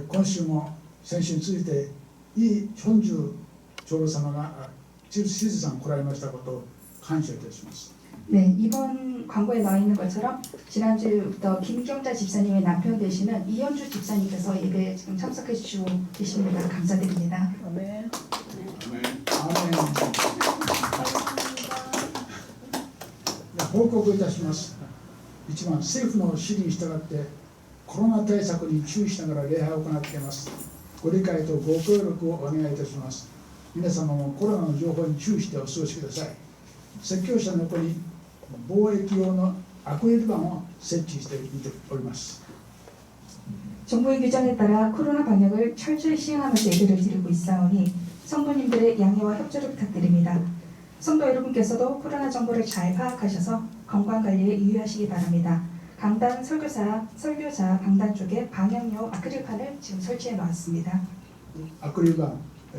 今週も先週についてイ・ヒョンジュ長老様がしずさん来られましたことを感謝いたします。 네, 이번 광고에 나와 있는 것처럼 지난주부터 김경자 집사님의 남편 되시는 이현주 집사님께서 예배에 지금 참석해 주시고 계십니다. 감사드립니다. 아멘. 아멘. 報告いたします。一番政府の指示に従ってコロナ対策に注意しながら礼拝を行っています。ご理解とご協力をお願いいたします。皆様もコロナの情報に注意してお過ごしください。説教者の横に防疫用のアクリル板を設置しております。 정부의 규정에 따라 코로나 방역을 철저히 시행하면서 예배를 드리고 있사오니 성도님들의 양해와 협조를 부탁드립니다. 성도 여러분께서도 코로나 정보를 잘 파악하셔서 건강관리에 유의하시기 바랍니다. 강단 설교자 강단 쪽에 방역용 아크릴판을 지금 설치해 놓았습니다. アクリル板、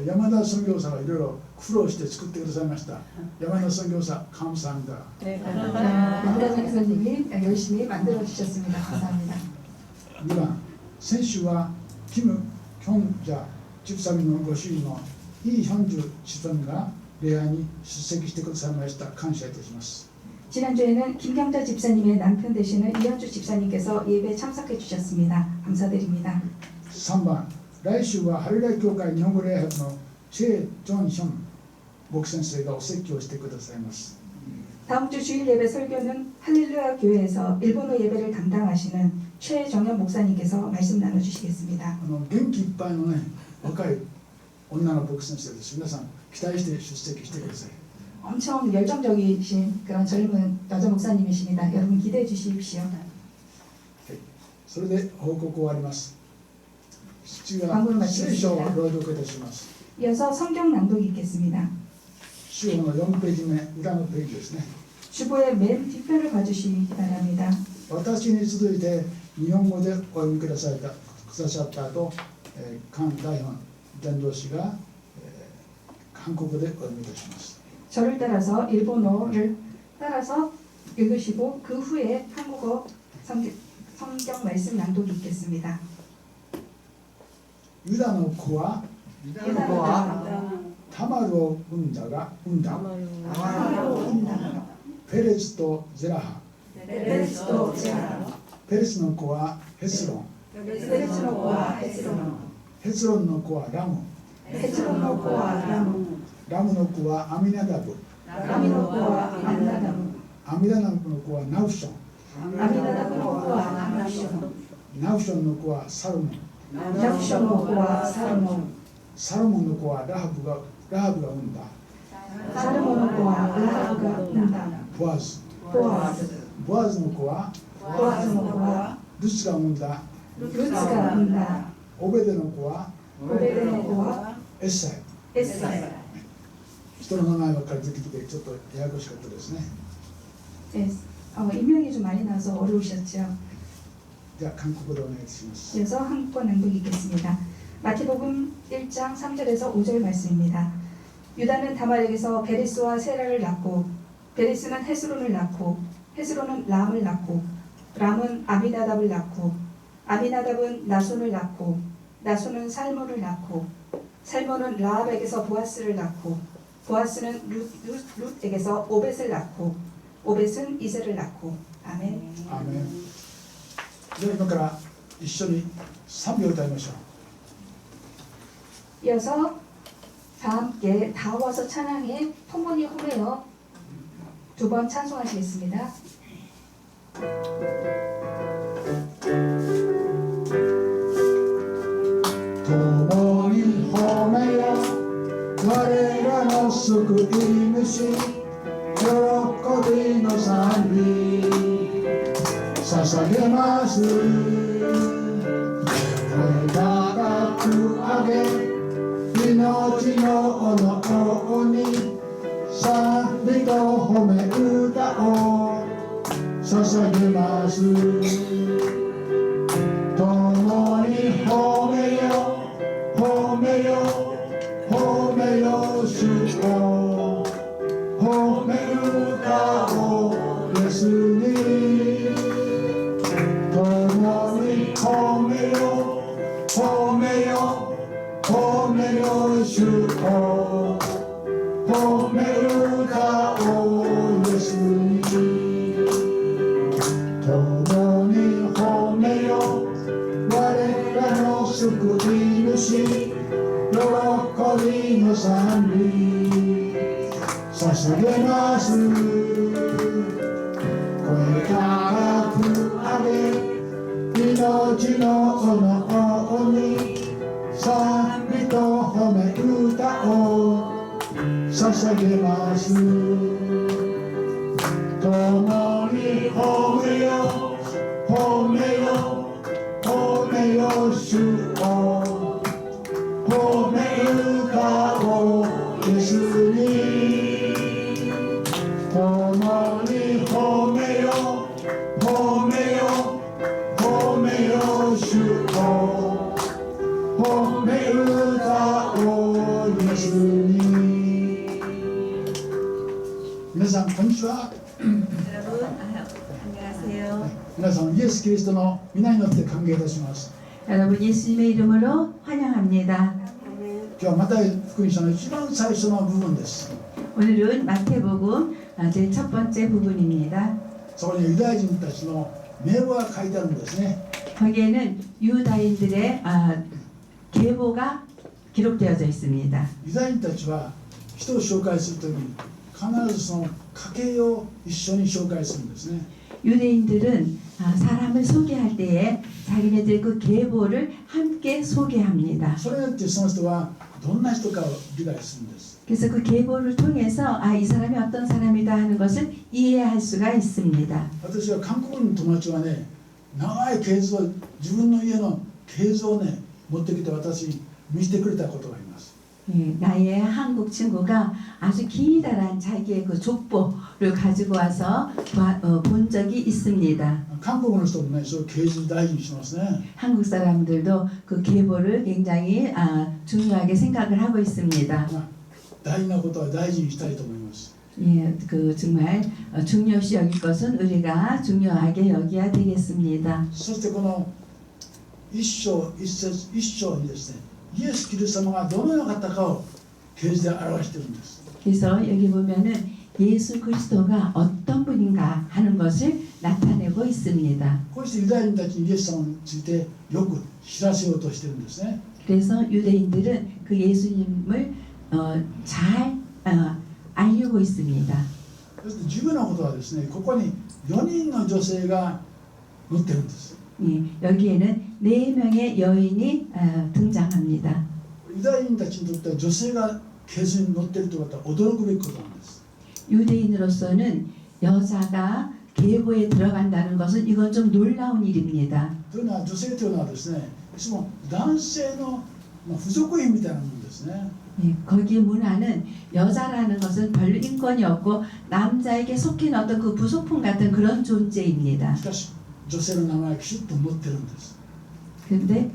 山田선교사がいろいろ苦労して作ってくださいました。山田선교사 감사합니다. 네, 양다 선생님이 열심히 만들어 주셨습니다. 감사합니다. 2番、先週はキム・キョンジャ집사님のご主人のイ・ヒョンジュ집사님が礼拝に出席してくださいました。感謝いたします。 지난주에는 김경자 집사님의 남편 되시는 이현주 집사님께서 예배에 참석해 주셨습니다. 감사드립니다. 3番、来週はハレルヤ教会日本語礼拝のチェ・ジョンヒョン牧先生がお説教してくださいます。 다음 주 주일 예배 설교는 할렐루야 교회에서 일본어 예배를 담당하시는 최정현 목사님께서 말씀 나눠주시겠습니다. 元気いっぱいのね、若い女の牧先生です。皆さん期待して出席してください。 엄청 열정적이신 그런 젊은 여자 목사님이십니다. 여러분 기대해 주십시오. それで報告終わります。次は광고를 聖 마치겠습니다. 書を朗読いたします。 이어서 성경 낭독이 있겠습니다. 主語の4ページ目、裏のページですね。 주보의 맨 뒤편을 봐주시기 바랍니다. 私に続いて日本語でお読みくださった後、菅大本伝道師が、韓国語でお読みいたします。 저를 따라서 일본어를 따라서 읽으시고 그 후에 한국어 성경 말씀 낭독이 있겠습니다. ユダの子は 유다가 タマルを産んだが産んだ。 타마로 온다. ペレツとゼラハ。 베레스도 제라. ペレツの子はヘスロン。 베레스노와 헤스론. ヘスロンの子はラム。 헤스론노와 라무. ラムの子はアミナダブ。 라미노와 암나다무. アミナダブの子はナウション。 아미나다무와 암나쇼. ナウションの子はサルモン。 납쇼노와 사르몬. サルモンの子はラハブが産んだ。 사르몬노와 라하가 온다. ボアズ。 보아즈. ボアズの子は 보아즈노와 ルツが産んだ。 루츠가 온다. オベデの子は 오베데노와 エッサイ。 에사이. 人の名前ばっかり出てきてちょっとややこしかったですね。 인명이 좀 많이 나서 어려우셨죠. では韓国でお願いします。 이어서 한국어 낭독 읽겠습니다. 마태복음 1장 3절에서 5절 말씀입니다. 유다는 다말에게서 베레스와 세라를 낳고 베레스는 헤스론을 낳고 헤스론은 람을 낳고 람은 아미나답을 낳고 아미나답은 나손을 낳고 나손은 살몬을 낳고 살몬은 라합에게서 보아스를 낳고 보아스는 룻에게서 오벳을 낳고 오벳은 이세를 낳고 아멘. アーメン。では今から一緒に賛美を歌いましょう。 이어서 다 함께 다 와서 찬양해 통번이 홈에어 두 번 찬송하시겠습니다.共に褒めよ我らの救い主喜びの賛美捧げます声高く上げ命の斧に賛美と褒め歌を捧げます共に褒めよ褒めよ褒めよ主を褒め歌をイエスに共に褒めよ褒めよ主を褒め歌をイエスに共に褒めよ我らの救い主喜びの賛美捧げます声高く上げ命の炎に賛美と褒め歌を捧げます共に褒めよ褒めよ褒めよ主を褒め歌をイエスに共に褒めよ褒めよ褒めよ主を褒め歌をイエスに皆さんこんにちは。 여러분 안녕하세요. 皆さんイエス・キリストの皆によって歓迎いたします。 여러분 예수님의 이름으로 환영합니다. 今日はマタイ福音書の一番最初の部分です。 오늘은 마태복음 제 첫 번째 부분입니다. そこにユダヤ人たちの名簿が書いてあるんですね。 거기에는 유다인들의 계보가 기록되어져 있습니다. ユダヤ人たちは人を紹介するときに必ずその家系を一緒に紹介するんですね。 유대인들은 사람을 소개할 때에 자기네들 그 계보를 함께 소개합니다. それによってその人はどんな人かを理解するんです。 그래서 그 계보를 통해서 이 사람이 어떤 사람이다 하는 것을 이해할 수가 있습니다. 私は韓国の友達はね、長い系図を自分の家の系図をね持ってきて私に見せてくれたことがあります。 나의 한국 친구가 아주 기다란 자기의 그 족보를 가지고 와서 본 적이 있습니다. 韓国の人もね、そういう系図大事にしますね。 한국 사람들도 그 계보를 굉장히 중요하게 생각을 하고 있습니다. 大事なことは大事にしたいと思います。 예, 그 정말 중요시 여길 것은 우리가 중요하게 여겨야 되겠습니다. そしてこの一章一節一章にですね、イエス・キリスト様がどのような方かを系図で表しているんです。 그래서 여기 보면은 예수 그리스도가 어떤 분인가 하는 것을 나타내고 있습니다. こうしてユダヤ人たちにイエス様についてよく知らせようとしているんですね。 그래서 유대인들은 그 예수님을 잘 알리고 있습니다. そして重要なことはですね、ここに4人の女性が載ってるんです。 예, 여기에는 4명의 여인이 등장합니다. ユダヤ人たちにとっては女性が系図に載っているということは驚くべきことなんです。 유대인으로서는 여자가 계보에 들어간다는 것은 이건 좀 놀라운 일입니다. というのは女性というのはですね、いつも男性の付属品みたいなものですね。 예, 거기 문화는 여자라는 것은 별로 인권이 없고 남자에게 속해 어떤 그 부속품 같은 그런 존재입니다. しかし女性の名前がきちっと載ってるんです。 근데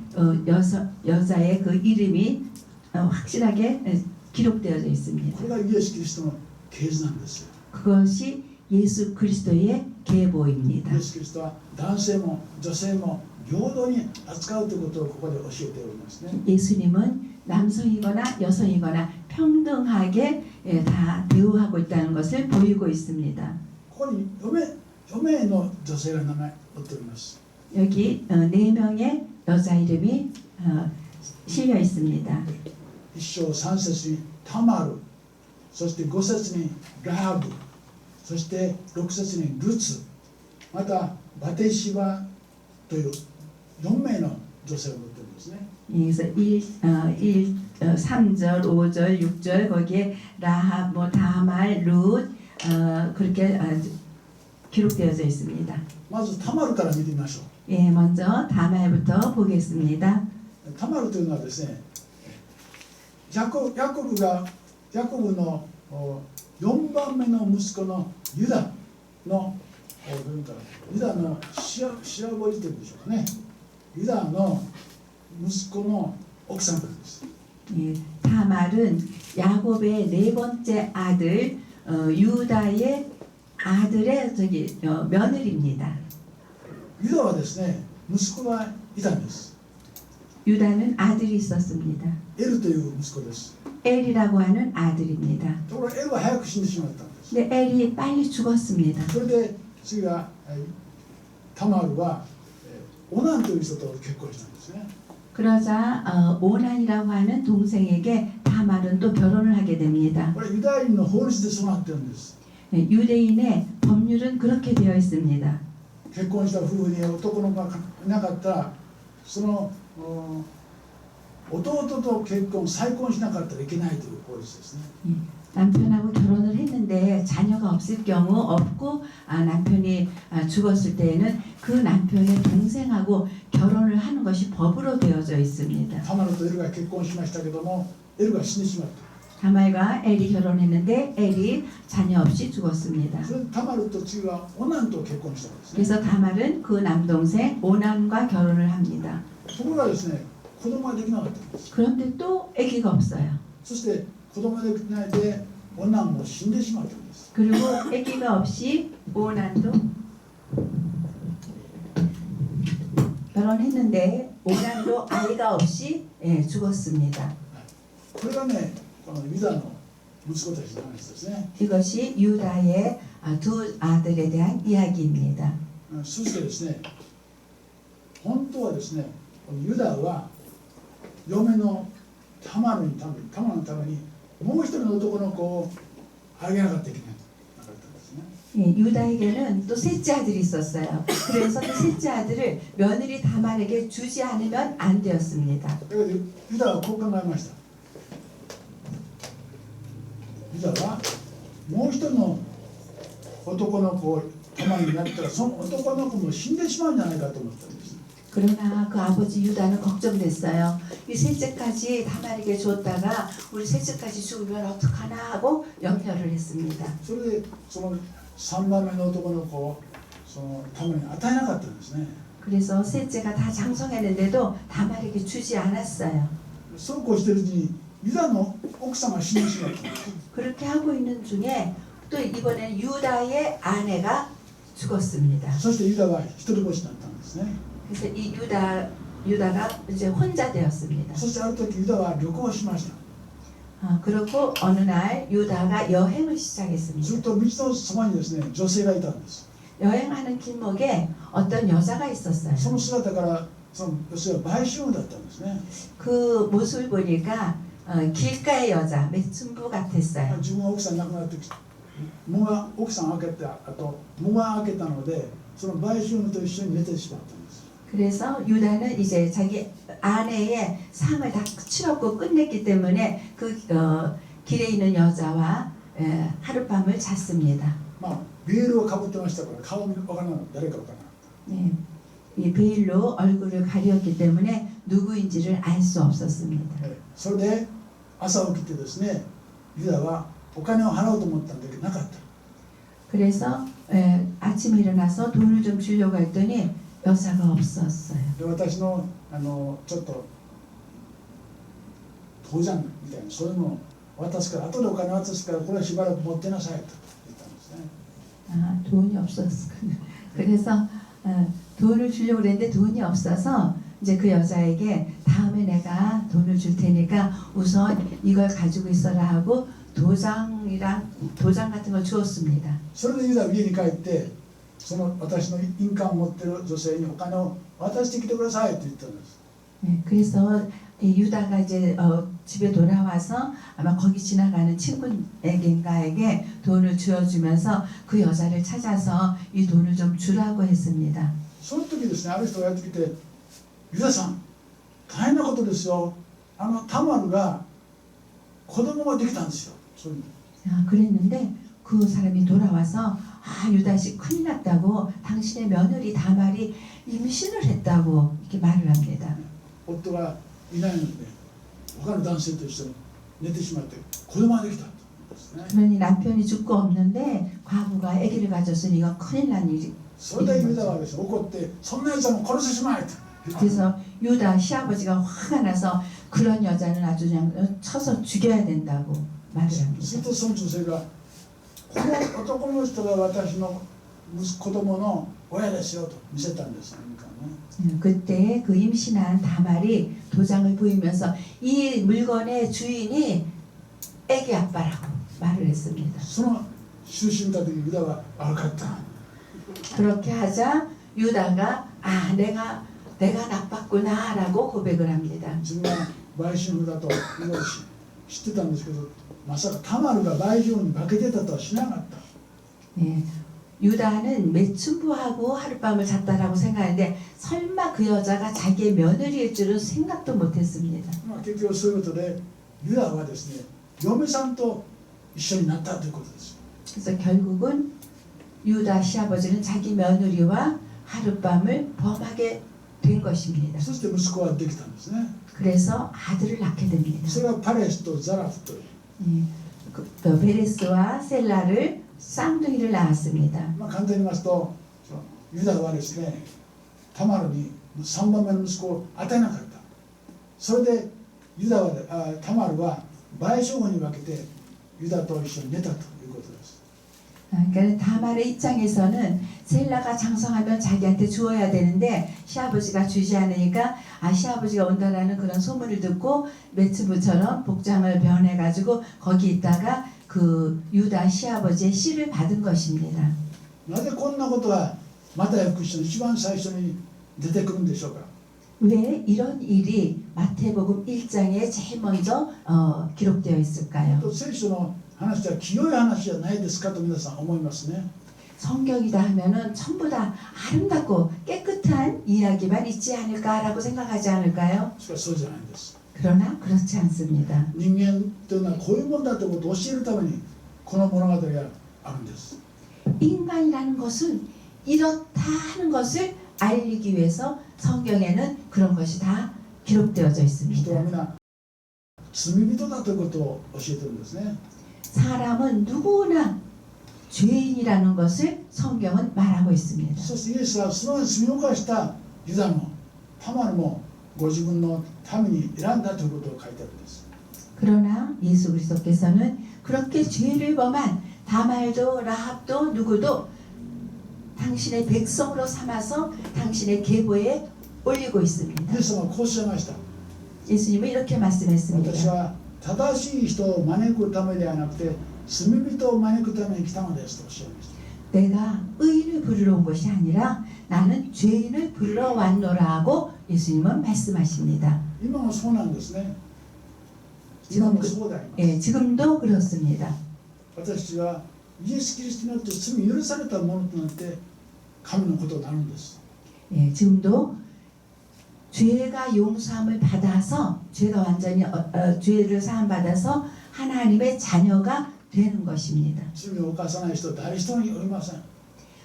여자의 그 이름이 확실하게 기록되어져 있습니다. これがイエス・キリストの系図なんですよ。 그것이 예수 그리스도의 계보입니다. イエス・キリストは男性も女性も平等に扱うということをここで教えておりますね。 예수님은 남성이거나 여성이거나 평등하게 다 대우하고 있다는 것을 보이고 있습니다. ここに4名の女性が名前載っております。 여기 4명의 여자 이름이 실려 있습니다. 1章3節にタマル、そして5節にラハブ、そして6節にルツ、またバテシバという4名の女性が載っているんですね。 그래서 3절, 5절, 6절 거기에 라합, 다말, 룻 그렇게 기록되어져 있습니다. まずタマルから見てみましょう。 예, 먼저 다말부터 보겠습니다. タマルというのはですね、ヤコブの4番目の息子のユダのシアボリというんでしょうかね。ユダの息子の奥さんなんです。 예, 다말은 야곱의 네 번째 아들 유다의 아들의 며느리입니다. ユダはですね、息子がいたんです。 유다는 아들이 있었습니다. エルという息子です。 엘이라고 하는 아들입니다. ところがエルは早く死んでしまったんです。 근데 엘이 빨리 죽었습니다. それで次がタマルはオナンという人と結婚したんですね。 그러자 오난이라고 하는 동생에게 다말은 또 결혼을 하게 됩니다. これユダヤ人の法律でそうなってるんです。 유대인의 법률은 그렇게 되어 있습니다. 結婚した夫婦に男の子がいなかったらその弟と結婚再婚しなかったらいけないという法律ですね。 남편하고 결혼을 했는데 자녀가 없을 경우 없고 남편이 죽었을 때에는 그 남편의 동생하고 결혼을 하는 것이 법으로 되어져 있습니다. タマルとエルが結婚しましたけどもエルが死んでしまった。 다말과 엘이 결혼했는데 엘이 자녀 없이 죽었습니다. それでタマルと次はオナンと結婚したんですね。 그래서 다말은 그 남동생 오난과 결혼을 합니다. ところがですね子供ができなかったんです。 그런데 또 아기가 없어요. そして子供ができないでオナンも死んでしまったんです。 그리고 아기가 없이 오난도 결혼했는데 오난도 아이가 없이 죽었습니다. これがねこのユダの息子たちの話ですね。 이것이 유다의 두 아들에 대한 이야기입니다. そしてですね本当はですねユダは嫁のタマルのためにもう一人の男の子をあげなかったといけなかったんですね。 유다에게는 또 셋째 아들이 있었어요. 그래서 그 셋째 아들을 며느리 다말에게 주지 않으면 안 되었습니다. だけどユダはこう考えました。ユダはもう一人の男の子をタマルになったらその男の子も死んでしまうんじゃないかと思ったんです。 그러나 그 아버지 유다는 걱정됐어요. 이 셋째까지 다말에게 줬다가 우리 셋째까지 죽으면 어떡하나 하고 염려를 했습니다. それでその3番目の男の子をそのタマルに与えなかったんですね。 그래서 셋째가 다 장성했는데도 다말에게 주지 않았어요. そうこうしているうちにユダの奥さんが死んでしまったんです。 그렇게 하고 있는 중에 또 이번에는 유다의 아내가 죽었습니다. そしてユダは一人ぼっちになったんですね。 그래서 이 유다가 이제 혼자 되었습니다. そしてある時ユダは旅行しました。 그리고 어느 날 유다가 여행을 する 시작했습니다. と道のそばにですね女性がいたんです。 여행하는 길목에 어떤 여자가 있었어요. その姿からその女性は売春婦だったんですね。 그 모습을 보니까 길가의 여자, 매춘부 같았어요. 自分は奥さん亡くなって喪が奥さんを開けた後喪が開けたのでその売春婦と一緒に寝てしまったんです。 그래서 유다는 이제 자기 아내의 삶을 다 치렀고 끝냈기 때문에 그 길에 있는 여자와 하룻밤을 잤습니다. まあベールをかぶってましたから顔見わからない誰かわからない。 네. 이 베일로 얼굴을 가렸기 때문에 누구인지를 알 수 없었습니다. それで朝起きてですねユダはお金を払おうと思ったんだけどなかった。 그래서 아침에 일어나서 돈을 좀 주려고 했더니 여자가 없었어요. で私のちょっと当ジャンみたいなそういうのを渡すから後でお金渡すからこれはしばらく持ってなさいと言ったんですね。 돈이 없었어요. 그래서 돈을 주려고 그랬는데 돈이 없어서 이제 그 여자에게 다음에 내가 돈을 줄 테니까 우선 이걸 가지고 있어라 하고 도장 같은 걸 주었습니다. それでユダは家に帰ってその私の印鑑を持っている女性にお金を渡してきてくださいと言ったんです。 네, 그래서 유다가 이제 집에 돌아와서 아마 거기 지나가는 친구에게인가에게 돈을 주어주면서 그 여자를 찾아서 이 돈을 좀 주라고 했습니다. その時ですねある人がやってきてユダさん大変なことですよタマルが子供ができたんですよ。そういうの 그랬는데 그 사람이 돌아와서 유다 씨 큰일 났다고 당신의 며느리 다말이 임신을 했다고 이렇게 말을 합니다. 夫がいないので他の男性と一緒に寝てしまって子供ができたんですね。 그러니 남편이 죽고 없는데 과부가 아기를 가졌으니 이건 큰일 난 일이. それでユダはですね怒ってそんなやつはもう殺してしまえと。 그래서 유다 시아버지가 화가 나서 그런 여자는 아주 그냥 쳐서 죽여야 된다고 말을 する 합니다. とその女性がこの男の人が私の子供の親ですよと見せたんです。 그때 그 임신한 다말이 도장을 보이면서 이 물건의 주인이 애기 아빠라고 말을 했습니다. その印見た時ユダは分かった。 그렇게 하자 유다가 내가 나빴구나라고 고백을 합니다. 自分が売春婦だといろいろ知ってたんですけど、まさかタマルが売春に化けてたとは知らなかった。 예, 유다는 매춘부하고 하룻밤을 잤다라고 생각하는데 설마 그 여자가 자기의 며느리일 줄은 생각도 못했습니다. 結局そういうことでユダはですね、嫁さんと一緒になったということです。 그래서 결국은 유다 시아버지는 자기 며느리와 하룻밤을 범하게 된 것입니다. そして息子はできたんですね。 그래서 아들을 낳게 됩니다. それはパレスとザラフという。 베레스와 셀라를 쌍둥이를 낳았습니다. 簡単に言いますと、ユダはですね、タマルに3番目の息子を与えなかった。それでタマルは売春婦に分けてユダと一緒に寝たということです。 그러니까 다말의 입장에서는 셀라가 장성하면 자기한테 주어야 되는데 시아버지가 주지 않으니까 시아버지가 온다라는 그런 소문을 듣고 매츠부처럼 복장을 변해가지고 거기 있다가 그 유다 시아버지의 씨를 받은 것입니다. なぜこんなことがマタイ福音書の一番最初に出てくるんでしょうか。 왜 이런 일이 마태복음 1장에 제일 먼저 기록되어 있을까요? 聖書の話は清い話じゃないですかと皆さん思いますね。 성경이다 하면은 전부 다 아름답고 깨끗한 이야기만 있지 않을까라고 생각하지 않을까요? しかしそうじゃないんです。 그러나 그렇지 않습니다. 人間というのはこういうものだということを教えるためにこの物語があるんです。 인간이라는 것은 이렇다 하는 것을 알리기 위해서 성경에는 그런 것이 다 기록되어져 人は 있습니다. 皆罪人だということを教えてるんですね。 사람은 누구나 죄인이라는 것을 성경은 말하고 있습니다. そしてイエスはその罪を犯したユダもタマルもご自分のために選んだということを書いてあるんです。 그러나 예수 그리스도께서는 그렇게 죄를 범한 다말도 라합도 누구도 당신의 백성으로 삼아서 당신의 계보에 올리고 イ 있습니다. エス様はこうおっしゃいました。 예수님은 이렇게 私 말씀했습니다. は正しい人を招くためではなくて罪人を招くために来たのですとおっしゃいました。 내가 의인을 부르러 온 것이 아니라 나는 죄인을 부르러 왔노라 하고 예수님은 말씀하십니다. 今もそうなんですね。今もそうであります。 예, 지금도 그렇습니다. 私はイエス・キリストによって罪許されたものとなって神のことになるんです。 예, 지금도 죄가 용서함을 받아서 죄가 완전히 죄를 사함 받아서 하나님의 자녀가 되는 것입니다. 罪を犯さない人は誰一人いません。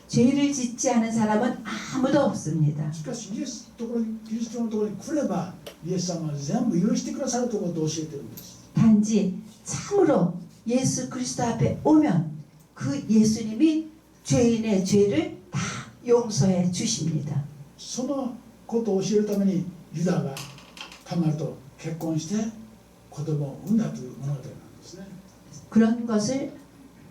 죄를 짓지 않은 사람은 아무도 없습니다. しかしイエスのところにキリストのところに来ればイエス様は全部許してくださるということを教えてるんです。 단지 참으로 예수 그리스도 앞에 오면 그 예수님이 죄인의 죄를 다 용서해 주십니다. そのことを教えるためにユダがタマルと結婚して子供を産んだという物語なんですね。 그런 것을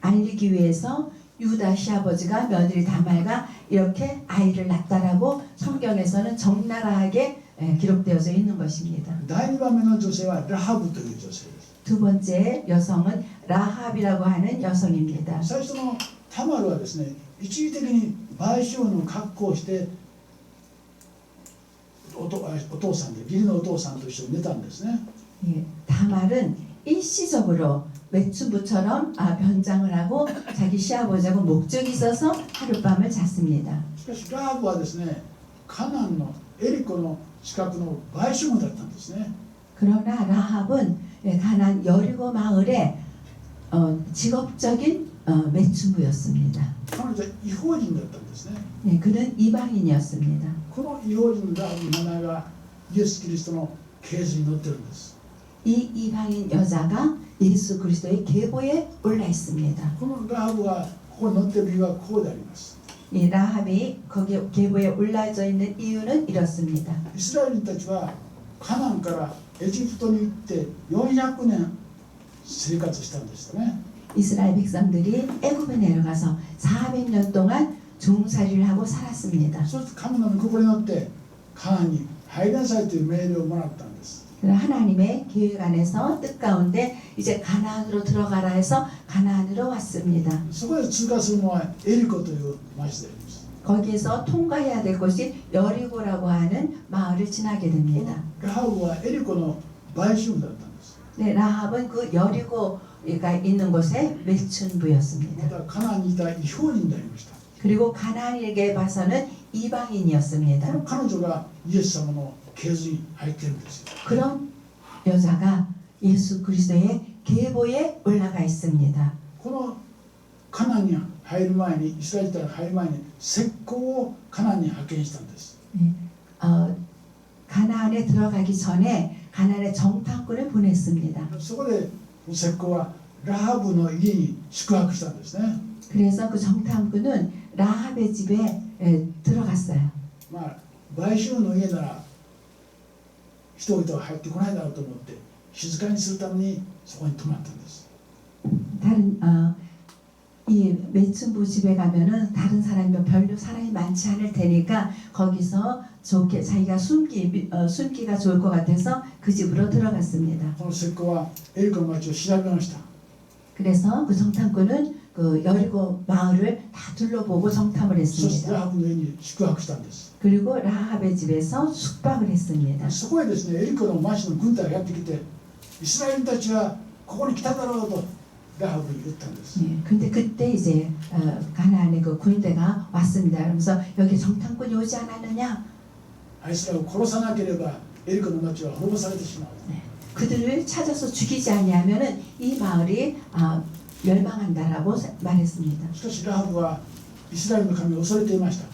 알리기 위해서 유다 시아버지가 며느리 다말과 이렇게 아이를 낳았다라고 성경에서는 적나라하게 기록되어져 있는 것입니다. 第2番目の女性はラハブという女性です。 두 번째 여성은 라합이라고 하는 여성입니다. 最初のタマルはですね、一時的に売春婦の格好をしてお父さんで義理のお父さんと一緒に寝たんですね。 예, 다말은 일시적으로 매춘부처럼 변장을 하고 자기 시아버지하고 목적이 있어서 하룻밤을 잤습니다. しかしラハブはですね、カナンのエリコの近くの売春婦だったんですね。 그러나 라합은 가나안 여리고 마을의 직업적인 매춘부였습니다. 彼女は異邦人だったんですね。 네, 그는 이방인이었습니다. この異邦人のラハブの名前がイエス・キリストの系図に載ってるんです。 이 이방인 여자가 예수 그리스도의 계보에 올라 있습니다. このラハブがここに載っている理由はこうであります。 이 라합이 거기 계보에 올라져 있는 이유는 이렇습니다. イスラエル人たちはカナンからエジプトに行って400年生活したんですよね。 이스라엘 백성들이 애굽에 내려가서 400년 동안 종살이를 하고 살았습니다. そして神の御心によってカナンに入りなさいという命令をもらったんです。 하나님의 계획 안에서 뜻 가운데 이제 가나안으로 들어가라 해서 가나안으로 왔습니다. そこで通過するのはエリコという町であります。 거기에서 통과해야 될 곳이 여리고라고 하는 마을을 지나게 됩니다. ラハブはエリコの売春だったんです。 네, 라합은 그 여리고가 있는 곳의 매춘부였습니다. またカナンにいた異邦人でありました。 그리고 가나안에게 봐서는 こ 이방인이었습니다. の彼女がイエス様の系図に入っているんですよ。 그런 여자가 예수 그리스도의 계보에 올라가 있습니다. このカナンに入る前にイスラエルに入る前に石膏をカナンに派遣したんです。 가나안에 들어가기 전에 가나안에 정탐꾼을 보냈습니다. そこで石膏はラハブの家に宿泊したんですね。 그래서 그 정탐꾼은 라합의 집에 들어갔어요. まあ売春の家なら人々は入ってこないだろうと思って静かにするためにそこに泊まったんです。 다른 이 매춘부 집에 가면은 다른 사람이면 별로 사람이 많지 않을 테니까 거기서 좋게 자기가 숨기가 좋을 것 같아서 그 집으로 들어갔습니다. この石膏はエリコの町を調べました。 그래서 그 정탐꾼은 그 여리고 마을을 다 둘러보고 정탐을 そして 했습니다. ラハブの家に宿泊したんです。 그리고 라합의 집에서 숙박을 했습니다. そこへですねエリコの町の軍隊がやってきてイスラエルたちはここに来ただろうとラハブに言ったんです。 예, 근데 그때 이제 가나안의 그 군대가 왔습니다. 그러면서 여기 정탐꾼이 오지 않았느냐? あいつらを殺さなければエリコの町は滅ぼされてしまう。 그들을 찾아서 죽이지 않냐면은 이 마을이 멸망한다라고 말했습니다. しかしラハブはイスラエルの神を恐れていました。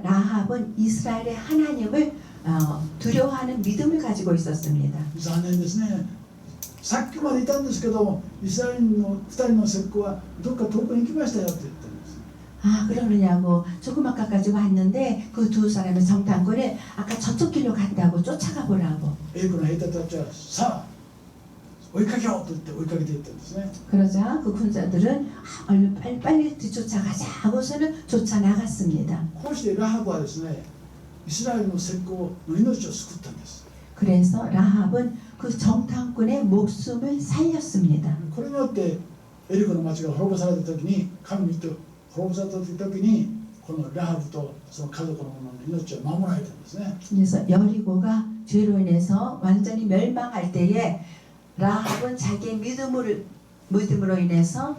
라합은 이스라엘의 하나님을 두려워하는 믿음을 가지고 있었습니다. 残念ですね。さっきまでいたんですけどもイスラエルの2人の石膏はどっか遠くに行きましたよって言ったんです。 그러느냐고 조금 아까까지 왔는데 그 두 사람의 정탐꾼이 아까 저쪽 길로 갔다고 쫓아가 보라고. エリコの兵隊たちはさあ追いかけようと言って追いかけていったんですね。 그러자 그 군사들은 얼른 빨리 뒤쫓아가자 하고서는 쫓아 나갔습니다. こうしてラハブはですねイスラエルの石膏の命を救ったんです。 그래서 라합은 그 정탐꾼의 목숨을 살렸습니다. これによってエリコの町が滅ぼされた時に神にと滅ぼされた時にこのラハブとその家族の者の命を守られたんですね。 그래서 여리고가 죄로 인해서 완전히 멸망할 때에 라합은 자기의 믿음으로 인해서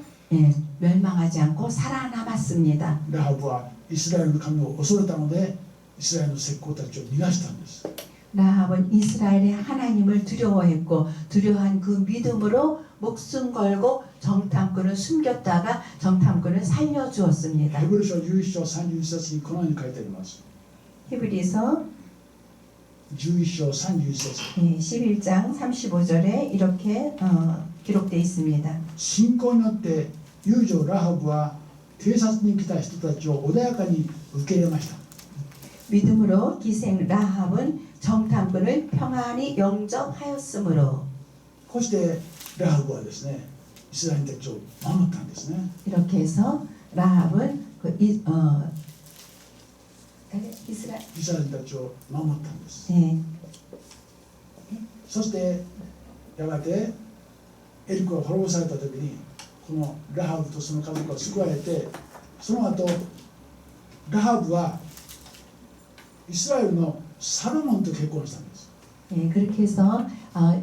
멸망하지 않고 살아남았습니다. ラハブはイスラエルの神を恐れたのでイスラエルの石膏たちを逃がしたんです。 라합은 이스라엘의 하나님을 두려워했고 두려워한 그 믿음으로 목숨 걸고 정탐꾼을 숨겼다가 정탐꾼을 살려주었습니다. ヘブル書11章31節にこのように書いてあります。 히브리서 11章31節 11장 35절에 이렇게 기록되어 있습니다. 信仰によって遊女ラハブは偵察に来た人たちを穏やかに受け入れました。 믿음으로 기생 라합은 정탐꾼을 평안히 영접하였으므로 こうしてラハブはですねイスラエルたちを守ったんですね。 이렇게 해서 라합은 이스라엘 イスラエルたちを守ったんです。 예, そしてやがてエリコが滅ぼされた時にこのラハブとその家族が救われてその後ラハブはイスラエルのサルモンと結婚したんです。 예, 그렇게 해서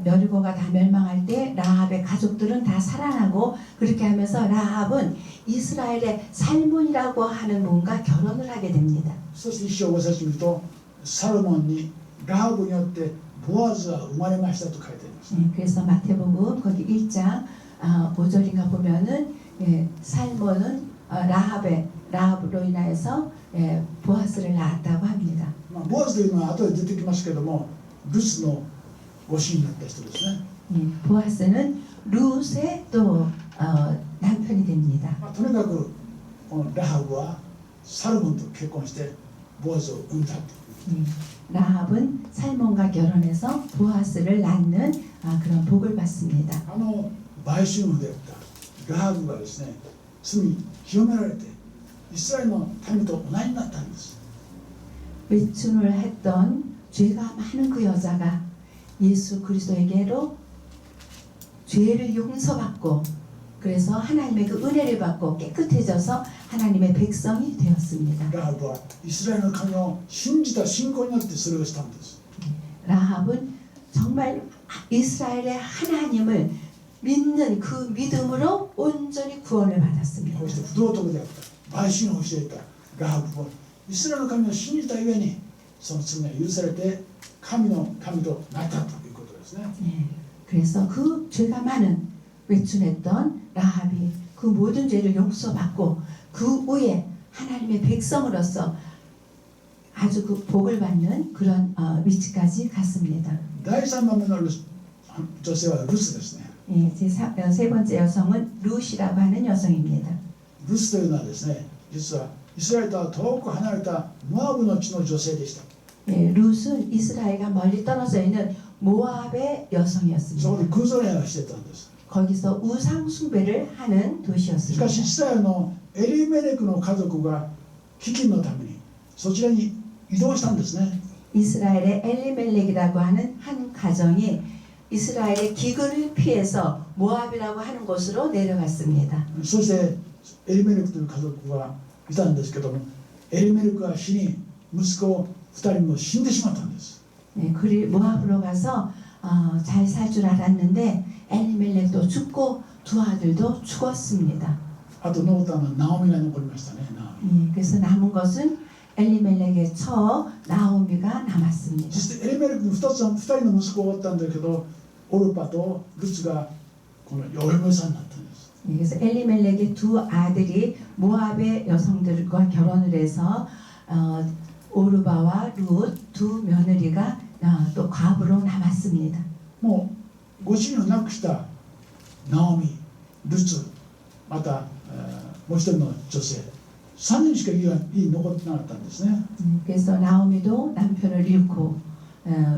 여리고가 다 멸망할 때 라합의 가족들은 다 살아나고 그렇게 하면서 라합은 이스라엘의 살몬이라고 하는 분과 결혼을 하게 됩니다. そして一章5節見るとサルモンにラハブによってボアズが生まれましたと書いてあります。 예, 그래서 마태복음 거기 1장 5절인가 보면은 살몬은 라합으로 인하여서 보아스를 낳았다고 합니다. ボアズというのは後で出てきますけどもルスのご主になった人ですね。 예, 보아스는 룻의 또 남편이 됩니다. とにかくこのラハブはサルモンと結婚してボアズを産んだと。 라합은 살몬과 결혼해서 보아스를 낳는 그런 복을 받습니다. あの売春婦であったラハブがですね罪清められてイスラエルの民と同じになったんです。 외춘을 했던 죄가 많은 그 여자가 예수 그리스도에게로 죄를 용서받고 그래서 하나님의 그 은혜를 받고 깨끗해져서 하나님의 백성이 되었습니다. ラハブはイスラエルの神を信じた信仰によってそれをしたんです。 라합은 정말 이스라엘의 하나님을 믿는 그 믿음으로 온전히 구원을 받았습니다. こうして不道徳であった売春を教えたラハブもイスラエルの神を信じたゆえにその罪が許されて神の神となったということですね。 예, 그래서 그 죄가 많은 외춘했던 라합이 그 모든 죄를 용서받고 그 후에 하나님의 백성으로서 아주 그 복을 받는 그런 위치까지 갔습니다. 第3番目の女性はルスですね。 예, 세 번째 여성은 룻이라고 하는 여성입니다. ルスというのはですね、実はイスラエルとは遠く離れたモアブの地の女性でした。 예, 룻은 이스라엘과 멀리 떨어져 있는 모압의 そこで 여성이었습니다. 偶像礼拝をしてたんです。 거기서 우상 숭배를 하는 し 도시였습니다. かしイスラエルのエリメレクの家族が飢饉のためにそちらに移動したんですね。 이스라엘의 엘리멜렉이라고 하는 한 가정이 이스라엘의 기근을 피해서 모압이라고 하는 곳으로 내려갔습니다. そしてエリメレクという家族がいたんですけども、エリメレクが死に息子2人も死んでしまったんです。 네, 그리 모압으로 가서 잘 살 줄 알았는데 엘리멜렉도 죽고 두 아들도 죽었습니다. あと残ったのはナオミが残りましたね。ナオミ。 그래서 남은 것은 엘리멜렉의 처 나오미가 남았습니다. そしてエリメレクに2人の息子がおったんだけど、オルパとルツがこのお嫁さんになったんです。 그래서 엘리멜렉의 두 아들이 모압의 여성들과 결혼을 해서 오르바와 룻 두 며느리가 또 과부로 남았습니다. もうご主人を亡くしたナオミ、ルツ、また、もう一人の女性、3人しか家に残ってなかったんですね。 그래서 나오미도 남편을 잃고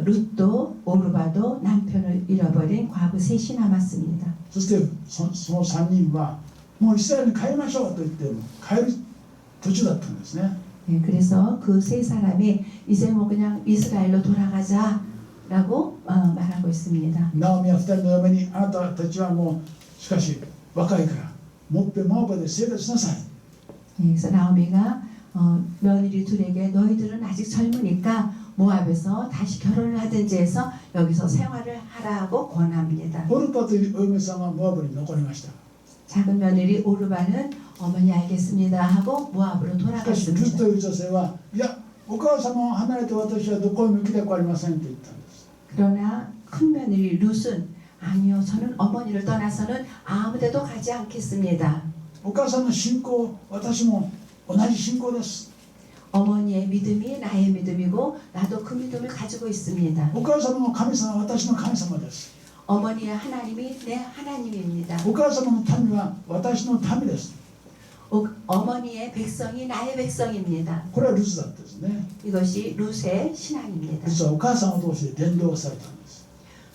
룻도 오르바도 남편을 잃어버린 과부 셋이 남았습니다. そしてその3人はもうイスラエルに帰りましょうと言っても帰る途中だったんですね。 그래서 그 세 사람이 이제 뭐 그냥 이스라엘로 돌아가자라고 말하고 있습니다. ナオミは2人の嫁にあなたたちはもうしかし若いからもっぺモアブで生活しなさい。 그래서 나오미가 며느리 둘에게 너희들은 아직 젊으니까 모압에서 다시 결혼을 하든지 해서 여기서 생활을 하라고 권합니다. オルパというお嫁さんはモアブに残りました。 작은 며느리 오르바는 어머니 알겠습니다 하고 모압으로 しかしルツ 돌아갔습니다. という女性はいやお母様を離れて私はどこへも行きたくありませんと言ったんです。 그러나 큰 며느리 룻은 아니요 저는 어머니를 떠나서는 아무데도 가지 않겠습니다. お母さんの信仰私も同じ信仰です。 어머니의 믿음이 나의 믿음이고 나도 그 믿음을 가지고 있습니다. お母様の神様は私の神様です。 어머니의 하나님이 내 하나님입니다. お母様の民は私の民です。 어머니의 백성이 나의 백성입니다. これはルツだったんですね。 이것이 룻의 신앙입니다. 実はお母さんを通して伝道されたんです。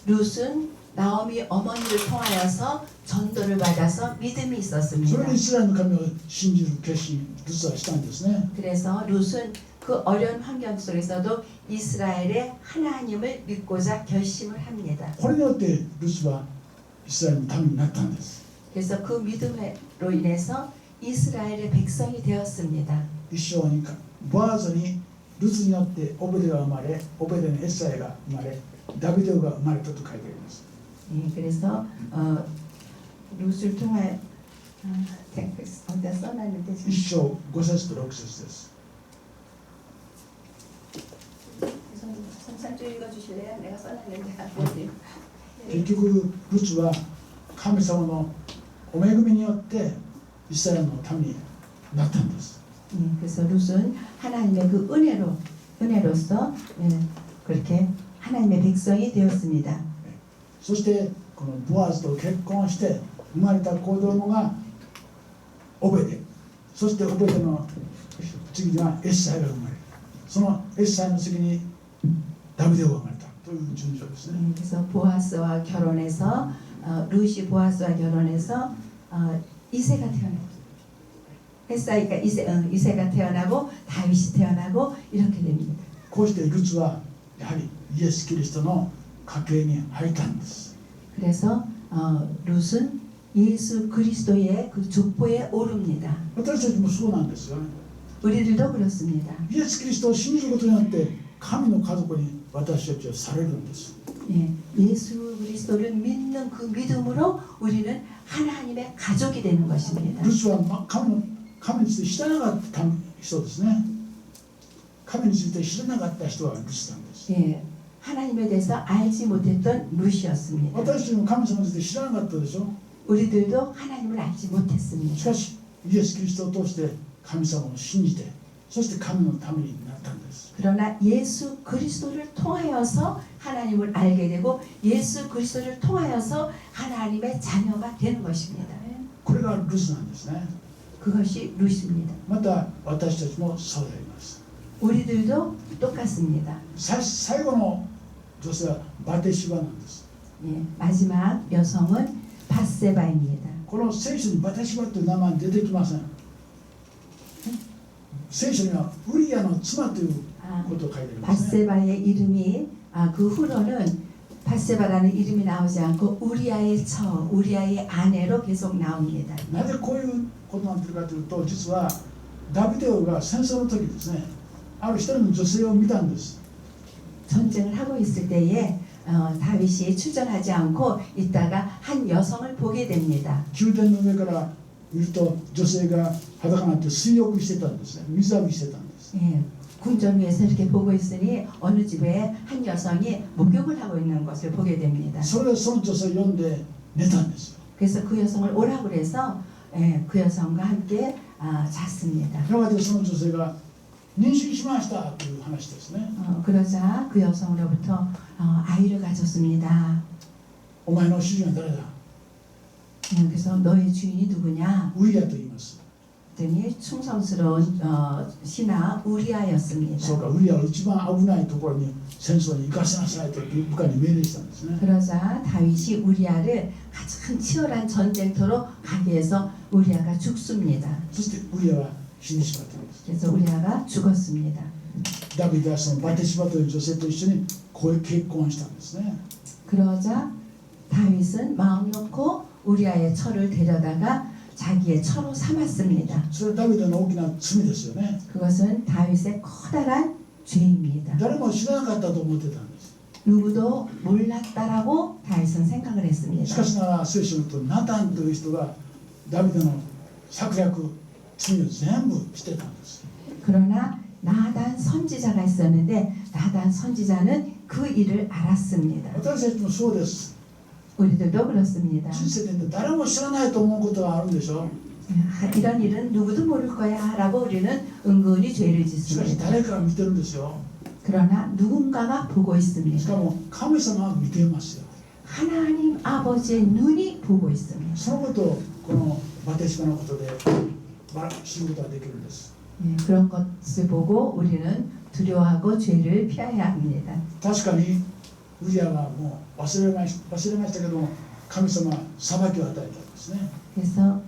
룻은 나오미 어머니를 통하여서 전도를 받아서 믿음이 それ 있었습니다. でイスラエルの神を信じる決心ルツはしたんですね。 그래서 룻은 그 어려운 환경 속에서도 이스라엘의 하나님을 믿고자 결심을 합니다. これによってルツはイスラエルの民になったんです。 그래서 그 믿음으로 인해서 이스라엘의 백성이 되었습니다. 一章にボアズにルツによってオベデが生まれ、オベデのエッサイが生まれ、ダビデが生まれたと書いてあります。 그래서 룻을 통해 어디다 써놨는데 一章5節と6節です。 선생님 읽어주실래요? 내가 써놨는데 結局ルツは神様のお恵みによってイスラエルの民になったんです。 그래서 룻은 하나님의 그 은혜로서 그렇게 하나님의 백성이 되었습니다. そしてこのボアズと結婚して生まれた子供がオベデ、そしてオベデの次にはエッサイが生まれ、そのエッサイの次にダビデが生まれたという順序ですね。 그래서 보아스와 결혼해서 룻이 보아스와 결혼해서 이세가 태어났습니다. 헤사이가 이세가 태어나고 다윗이 태어나고 이렇게 됩니다. こうしてルツはやはりイエス・キリストの家系に入ったんです。 그래서 룻은 예수 그리스도의 그 족보에 오릅니다. 私たちもそうなんですよね。 우리들도 그렇습니다. イエス・キリストを信じることによって神の家族に私たちはされるんです。 예, 예수 그리스도를 믿는 그 믿음으로 우리는 하나님의 가족이 되는 것입니다. ルツは神について知らなかった人ですね。神について知らなかった人はルツなんです。 예, 하나님에 대해서 알지 못했던 룻이었습니다. 私たちも神様について知らなかったでしょ。 우리들도 하나님을 알지 し 못했습니다. かしイエス・キリストを通して神様を信じて、そして神のためになったんです。 그러나 예수 그리스도를 통하여서 하나님을 알게 되고 예수 그리스도를 통하여서 하나님의 자녀가 되는 것입니다. これがルツなんですね。 그것이 룻입니다. また私たちもそうであります。 우리들도 똑같습니다. 最後の女性はバテシバなんです。 예, 마지막 여성은 바세바입니다. この聖書にバテシバという名前出てきません。聖書にはウリアの妻ということを書いてありますね。 바세바의 이름이 그 후로는 바세바라는 이름이 나오지 않고 우리아의 처, 우리아의 아내로 계속 나옵니다. なぜこういうことになっているかというと、実はダビデ王が戦争の時ですね、ある一人の女性を見たんです。 전쟁을 하고 있을 때에 다윗이 출전하지 않고 있다가 한 여성을 보게 됩니다. 宮殿の上から見ると女性が裸になって水浴してたんですね。水浴びしてたんです。 예, 궁전 위에서 이렇게 보고 있으니 어느 집에 한 여성이 목욕을 하고 있는 것을 보게 됩니다. それでその女性を呼んで寝たんですよ。 그래서 그 여성을 오라고 그래서 그 여성과 함께 잤습니다. やがてその女性が妊娠しましたという話ですね。 그러자 그 여성으로부터 아이를 가졌습니다. お前の主人は誰だ？ 그래서 너의 주인이 누구냐? ウリアと言います。 그랬더니 충성스러운 신하 우리아였습니다. そうか、ウリアを一番危ないところに戦争に行かせなさいと部下に命令したんですね。 그러자 다윗이 우리아를 가장 치열한 전쟁터로 가게 해서 우리아가 죽습니다. そしてウリアは死んでしまったんです。 그래서 우리아가 죽었습니다. ダビデはそのバテシバという女性と一緒に結婚したんですね。 그러자 다윗은 마음 놓고 우리아의 처를 데려다가 자기의 처로 삼았습니다. それはダビデの大きな罪ですよね。 그것은 다윗의 커다란 죄입니다. 誰も知らなかったと思ってたんです。 누구도 몰랐다라고 다윗은 생각을 し 했습니다. かしながら聖書によるとナタンという人がダビデの策略、罪を全部してたんです。 그러나 나단 선지자가 있었는데 나단 선지자는 그 일을 알았습니다. 私たちもそうです。 우리들도 그렇습니다. 人生で誰も知らないと思うことがあるんでしょ。 이런 일은 누구도 모를 거야 라고 우리는 은근히 죄를 しかし 짓습니다. 誰かが見てるんですよ。 그러나 누군가가 보고 し 있습니다. かも神様は見ていますよ。 하나님 아버지의 눈이 보고 있습니다. そのことをこのバテシバのことで知ることができるんです。 그런 것을 보고 우리는 두려워하고 죄를 피해야 합니다. 確かにウリアはもう忘れましたけども、神様は裁きを与えたんですね。 그래서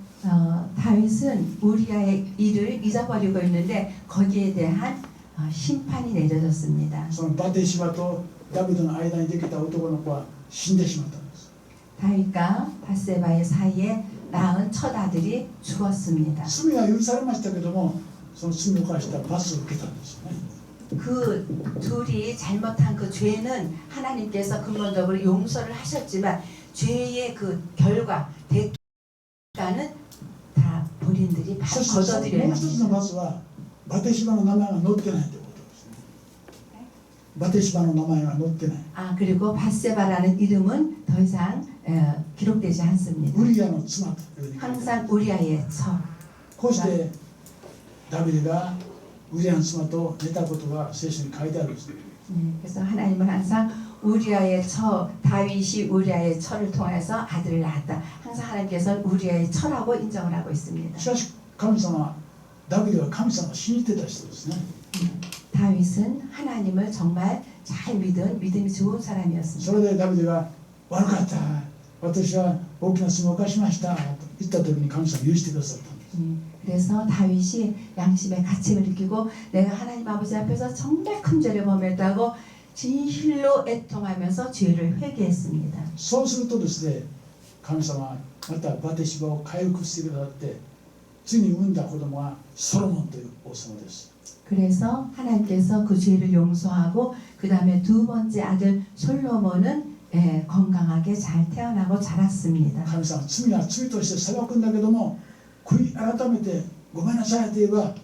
다윗은 우리아의 일을 잊어버리고 있는데 거기에 대한 심판이 내려졌습니다. そのバテシバとダビデの間にできた男の子は死んでしまったんです。 다윗과 바세바의 사이에 낳은 첫 아들이 죽었습니다. 罪は許されましたけども、その罪を犯した罰を受けたんですよね。 그 둘이 잘못한 그 죄는 하나님께서 근본적으로 용서를 하셨지만 죄의 그 결과 대가는 다 본인들이 そしても 거둬들여야 う一つの 합니다. 罰はバテシバの名前が載ってないということですね。バテシバの名前が載ってない。 그리고 바세바라는 이름은 더 이상 기록되지 않습니다. ウリアの妻というふうに書いてある。 항상 우리아의 처. こうしてダビデがウリアの妻と寝たことが聖書に書いてあるんです。 그래서 하나님은 항상 우리아의 처, 다윗이 우리아의 처를 통해서 아들을 낳았다. 항상 하나님께서는 우리아의 처라고 인정을 하고 있습니다. しかし神様、ダビデは神様を信じてた人ですね。 다윗은 하나님을 정말 잘 믿은 믿음이 좋은 そ 사람이었습니다. れでダビデが悪かった、私は大きな罪を犯しましたと言った時に神様は許してくださったんです。 그래서 다윗이 양심의 가책을 느끼고 내가 하나님 아버지 앞에서 정말 큰 죄를 범했다고 진실로 애통하면서 죄를 회개했습니다. そうするとですね、神様はまたバテシバを回復してくださって、ついに産んだ子供はソロモンという王様です。 그래서 하나님께서 그 죄를 용서하고 그 다음에 두 번째 아들 솔로몬은 건강하게 잘 태어나고 자랐습니다. 神様は罪は罪として裁くんだけども、悔い改めてごめんなさいと言えば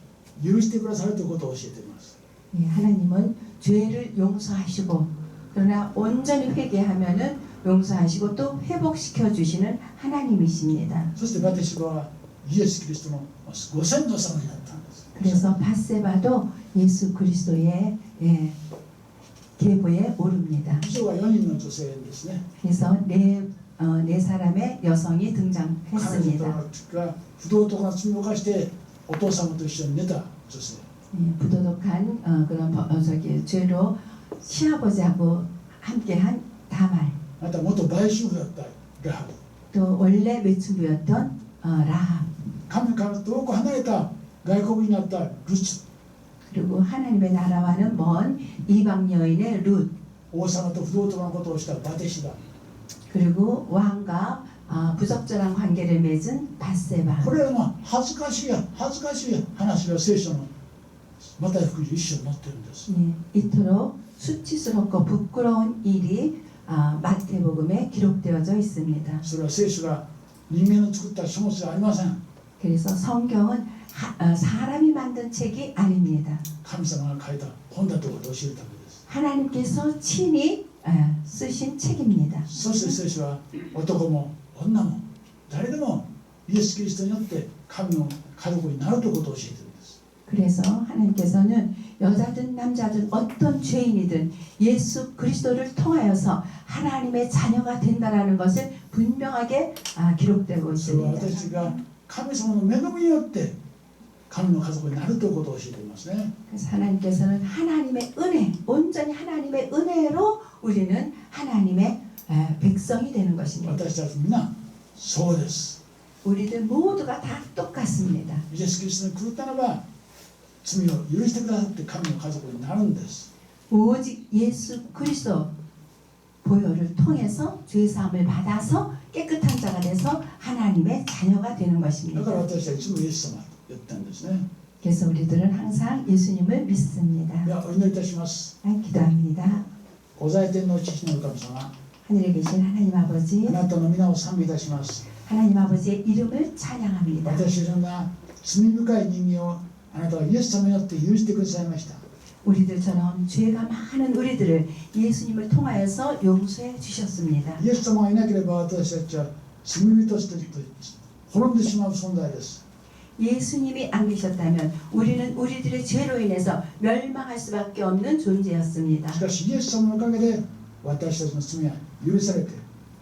許してくださるということを教えています。 하나님은 죄를 용서하시고 그러나 온전히 회개하면은 용서하시고 또 회복시켜 주시는 하나님이십니다. そしてバテシバはイエス・キリストのご先祖様になったんです。 그래서 밧세바도 예수 그리스도의 계보에 오릅니다. 以上は4人の女性ですね。 그래서 네 사람의 여성이 彼女 등장했습니다. が不道徳な罪を犯してお父様と一緒に寝た女性。 부도덕한 그런 죄로 시아버지하고 함께한 다말, また元売春婦だったラハブ。 또 원래 매춘부였던 라합, 神から遠く離れた外国になったルツ。 그리고 하나님의 나라와는 먼 이방 여인의 룻, 王様と不道徳なことをしたバテシバ。 그리고 왕과 부적절한 관계를 맺은 밧세바. これらの恥ずかしい話が聖書のマタイ福音一緒に載ってるんです。 이토록 수치스럽고 부끄러운 일이 마태복음에 기록되어져 있습니다. それは聖書が人間の作った書物じゃありません。 그래서 성경은 사람이 만든 책이 아닙니다. 神様が書いた本だということを教えるためです。 하나님께서 친히 쓰신 책입니다. そして聖書は男も女も誰でもイエス・キリストによって神の家族になるということを教えているんです。 그래서 하나님께서는 여자든 남자든 어떤 죄인이든 예수 그리스도를 통하여서 하나님의 자녀가 된다라는 것을 분명하게 기록되고 それは 있습니다. 私が神様の恵みによって神の家族になるということを教えていますね。 그래서 하나님께서는 하나님의 은혜, 온전히 하나님의 은혜로 우리는 하나님의 백성이 되는 것입니다. 私たちみんなそうです。 우리들 모두가 다 똑같습니다. イエス・キリストに来るならば罪を許してくださって神の家族になるんです。 오직 예수 그리스도 보혈을 통해서 죄사함을 받아서 깨끗한 자가 돼서 하나님의 자녀가 되는 だ 것입니다. から私たちいつもイエス様と言ったんですね。 그래서 우리들은 항상 예수님을 믿습니다. ではお祈りいたします。 기도합니다. 御在天の父なる神様、 하늘에 계신 하나님 아버지, あなたの皆を賛美いたします。 하나님 아버지의 이름을 찬양합니다. 私のような罪深い人間をあなたはイエス様によって許してくださいました。 우리들처럼 죄가 많은 우리들을 예수님을 통하여서 용서해 주셨습니다. イエス様がいなければ私たちは罪人として滅んでしまう存在です。 예수님이 안 계셨다면 우리는 우리들의 죄로 인해서 멸망할 수밖에 없는 존재였습니다. しかしイエス様のおかげで私たちの罪は許されて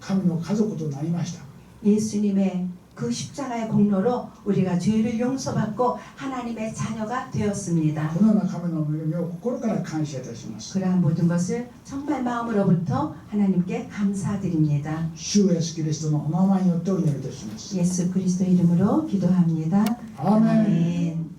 神の家族となりました。 예수님의 그 십자가의 공로로 우리가 죄를 용서받고 하나님의 자녀가 되었습니다. このような神の恵みを心から感謝いたします。 그러한 모든 것을 정말 마음으로부터 하나님께 감사드립니다. 主イエスキリストのお名前によってお祈りいたします。 예수 그리스도 이름으로 기도합니다. 아멘. 아멘.